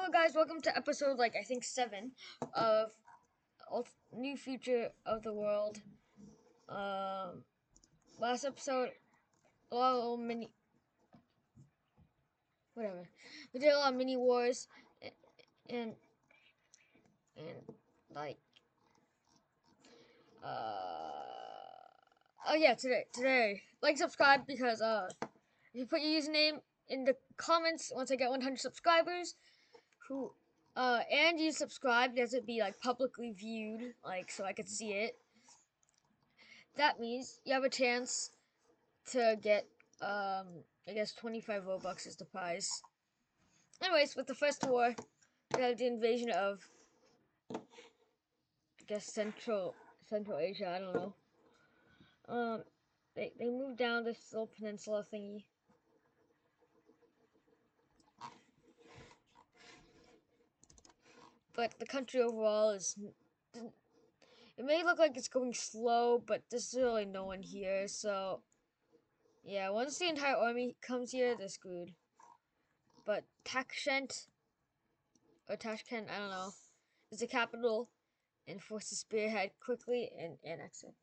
Hello guys, welcome to episode I think 7 of New Future of the World. Um Last episode a lot of little mini whatever. We did a lot of mini wars and and like oh yeah, today like subscribe because if you put your username in the comments once I get 100 subscribers who and you subscribe, does it be publicly viewed, so I could see it. That means you have a chance to get I guess 25 Robux is the prize. Anyways, with the first war, we had the invasion of I guess Central Asia, I don't know. They moved down this little peninsula thingy. But the country overall is it may look like it's going slow, but there's really no one here, so yeah, once the entire army comes here, they're screwed. But Tashkent or Tashkent, I don't know, is the capital and forced to spearhead quickly and annex it.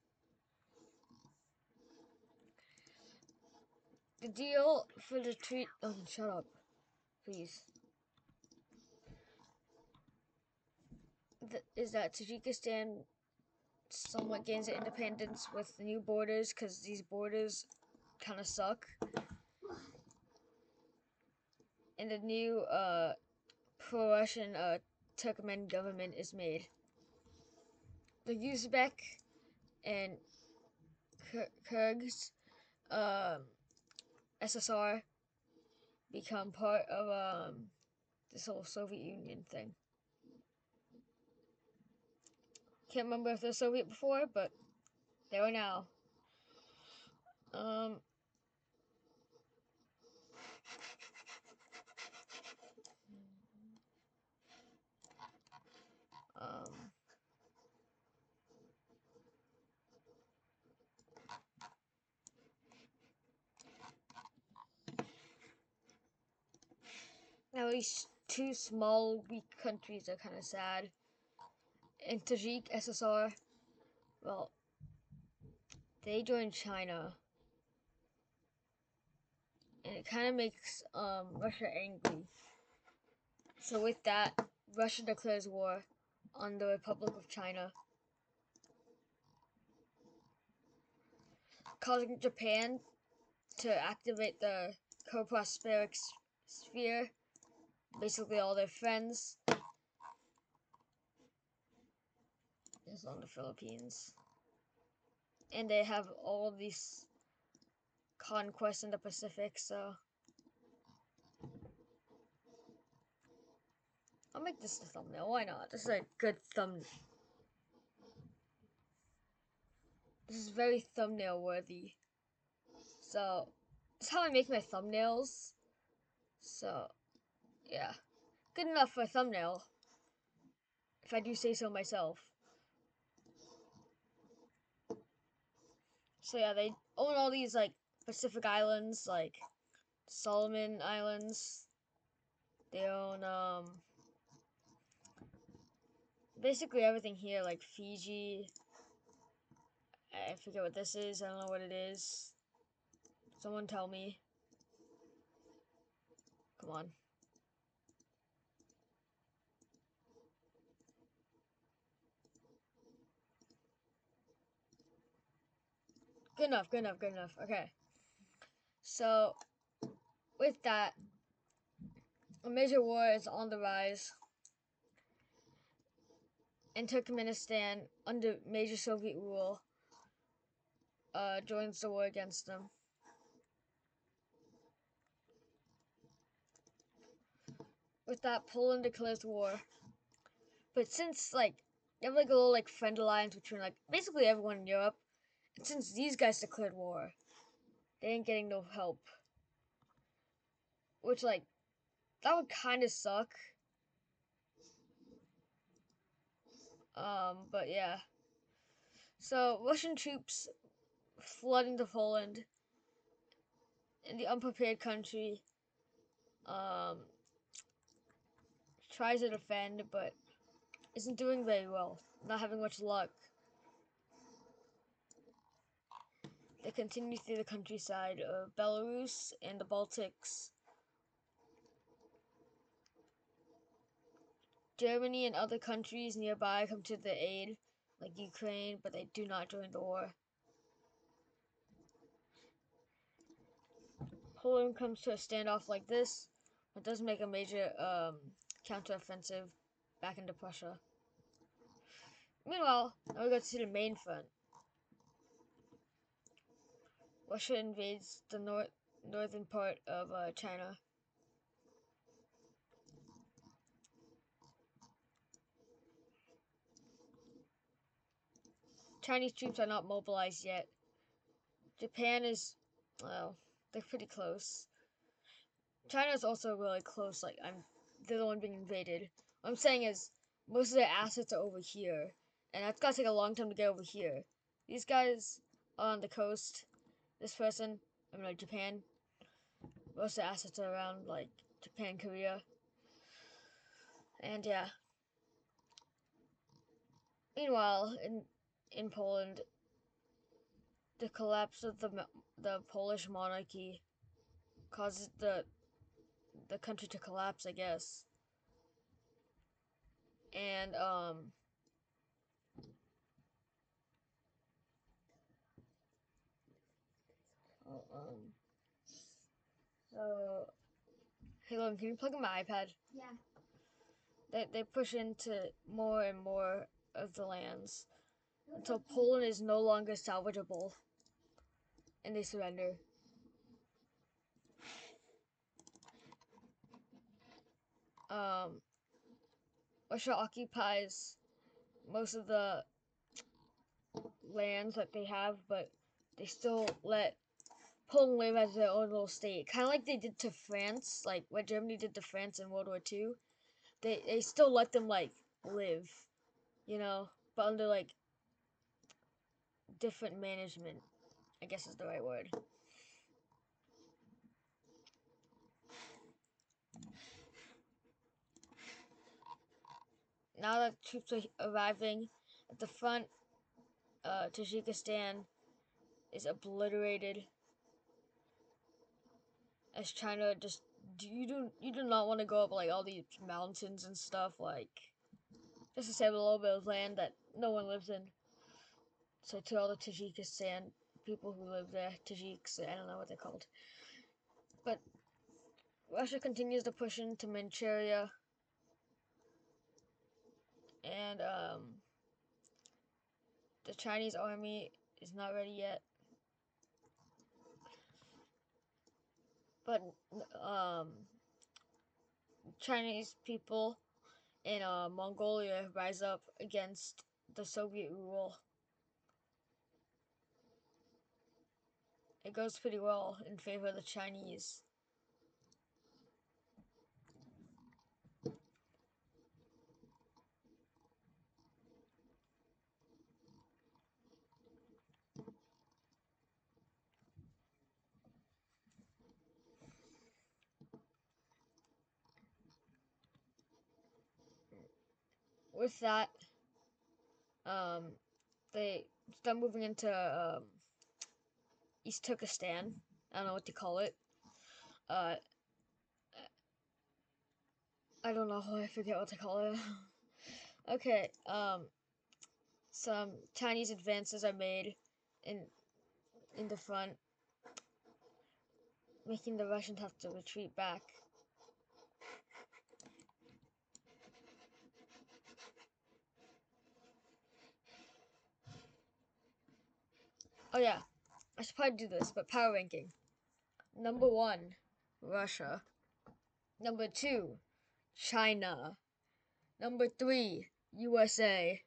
The deal for the treat. Oh, shut up, please. Is that Tajikistan somewhat gains independence with the new borders because these borders kind of suck, and the new pro-Russian Turkmen government is made. The Uzbek and Kyrgyz SSR become part of this whole Soviet Union thing. Can't remember if they're Soviet before, but they are now. Um, um, Now these two small, weak countries are kind of sad. And Tajik SSR, well, they joined China, and it kind of makes Russia angry. So with that, Russia declares war on the Republic of China, causing Japan to activate the co-prosperic sphere, basically all their friends, is on the Philippines. And they have all these conquests in the Pacific, so I'll make this the thumbnail. Why not? This is a good thumbnail. This is very thumbnail worthy. So, that's how I make my thumbnails. So, yeah. Good enough for a thumbnail, if I do say so myself. So yeah, they own all these Pacific islands, like Solomon Islands. They own basically everything here, like Fiji. I forget what this is. I don't know what it is. Someone tell me. Come on. Good enough, good enough, good enough. Okay. So, with that, a major war is on the rise, and Turkmenistan, under major Soviet rule, joins the war against them. With that, Poland declares war. But since you have a little friend alliance between basically everyone in Europe, and since these guys declared war, they ain't getting no help. Which that would kind of suck. But yeah. So Russian troops flood into Poland, in the unprepared country, tries to defend, but isn't doing very well. Not having much luck. They continue through the countryside of Belarus and the Baltics. Germany and other countries nearby come to their aid, like Ukraine, but they do not join the war. Poland comes to a standoff like this, but does make a major counteroffensive back into Prussia. Meanwhile, now we go to the main front. Russia invades the northern part of China. Chinese troops are not mobilized yet. Japan is, well, they're pretty close. China is also really close. Like they're the one being invaded. What I'm saying is most of their assets are over here, and that's gonna take a long time to get over here. These guys are on the coast. This person, I mean, like Japan. Most of the assets are around like Japan, Korea, and yeah. Meanwhile, in Poland, the collapse of the Polish monarchy causes the country to collapse, I guess. And oh, so hey Logan, can you plug in my iPad? Yeah. They push into more and more of the lands until Poland is no longer salvageable, and they surrender. Um, Russia occupies most of the lands that they have, but they still let Poland live as their own little state, kind of like they did to France, like what Germany did to France in World War II. They still let them like live, but under like different management, I guess is the right word. Now that troops are arriving at the front, Tajikistan is obliterated as China just you do not want to go up like all these mountains and stuff, like just to save a little bit of land that no one lives in. So to all the Tajikistan people who live there, Tajiks, I don't know what they're called. But Russia continues to push into Manchuria, and the Chinese army is not ready yet. But Chinese people in Mongolia rise up against the Soviet rule. It goes pretty well in favor of the Chinese. With that, um, they start moving into East Turkestan. I don't know what to call it. Uh, I don't know. I forget what to call it. Okay. Some Chinese advances are made in the front, making the Russians have to retreat back. Oh yeah, I should probably do this, but power ranking. Number 1, Russia. Number 2, China. Number 3, USA,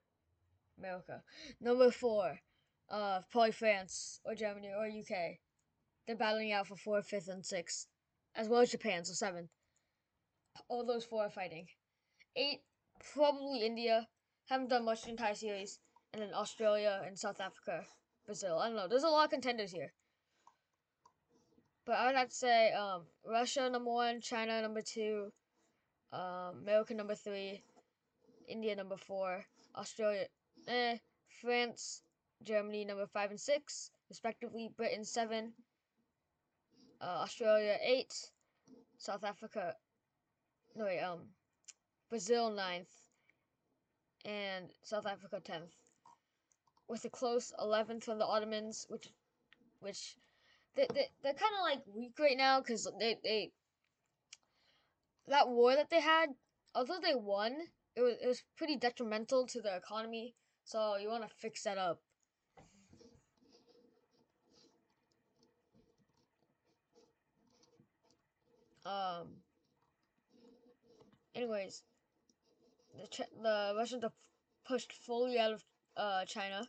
America. Number 4, probably France or Germany or UK. They're battling out for 4th, 5th, and 6th, as well as Japan, so 7th. All those 4 are fighting. 8, probably India. Haven't done much the entire series. And then Australia and South Africa, Brazil. I don't know. There's a lot of contenders here. But I would have to say Russia number 1, China number 2, America number 3, India number 4, Australia, France, Germany number 5 and 6, respectively. Britain 7, Australia 8, South Africa, no wait, Brazil ninth, and South Africa 10th, with a close 11th from the Ottomans, which they're kind of like weak right now because they that war that they had, although they won, it was pretty detrimental to the economy. So you want to fix that up. Um. Anyways, the Russians are pushed fully out of China.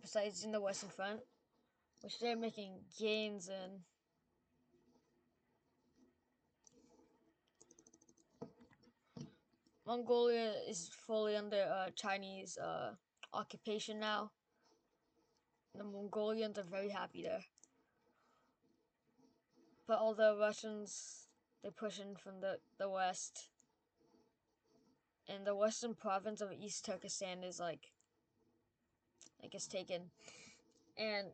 Besides in the Western Front, which they're making gains in. Mongolia is fully under Chinese occupation now. The Mongolians are very happy there. But all the Russians, they push in from the west. And the western province of East Turkestan is like, I guess, taken. And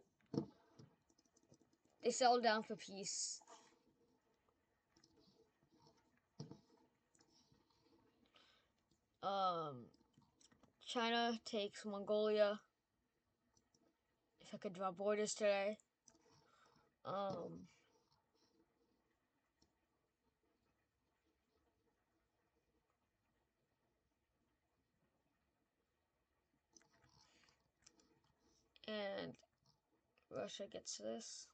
they settle down for peace. Um, China takes Mongolia. If I could draw borders today. Um, and Russia gets this.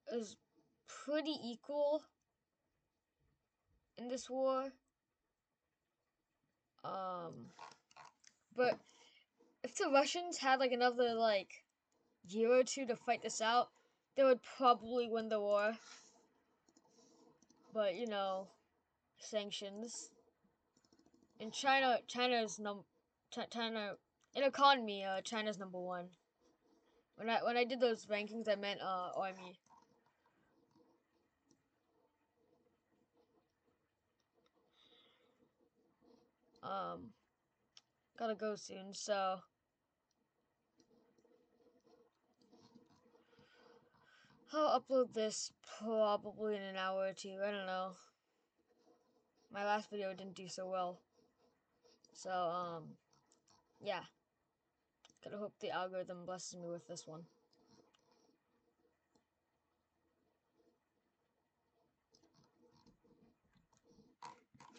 It was pretty equal in this war. But if the Russians had like another like year or two to fight this out, they would probably win the war. But sanctions. In China's China in economy, China's number one. When I did those rankings, I meant army. Um, Gotta go soon, so I'll upload this probably in an hour or two. I don't know. My last video didn't do so well, so yeah. Gotta hope the algorithm blesses me with this one.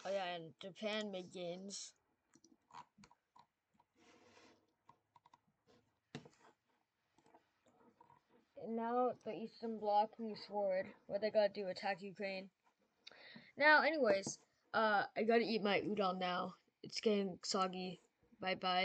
Oh yeah, and Japan made gains. And now the Eastern Bloc moves forward. What they gotta do? Attack Ukraine. Now, anyways, I gotta eat my udon now. It's getting soggy. Bye bye.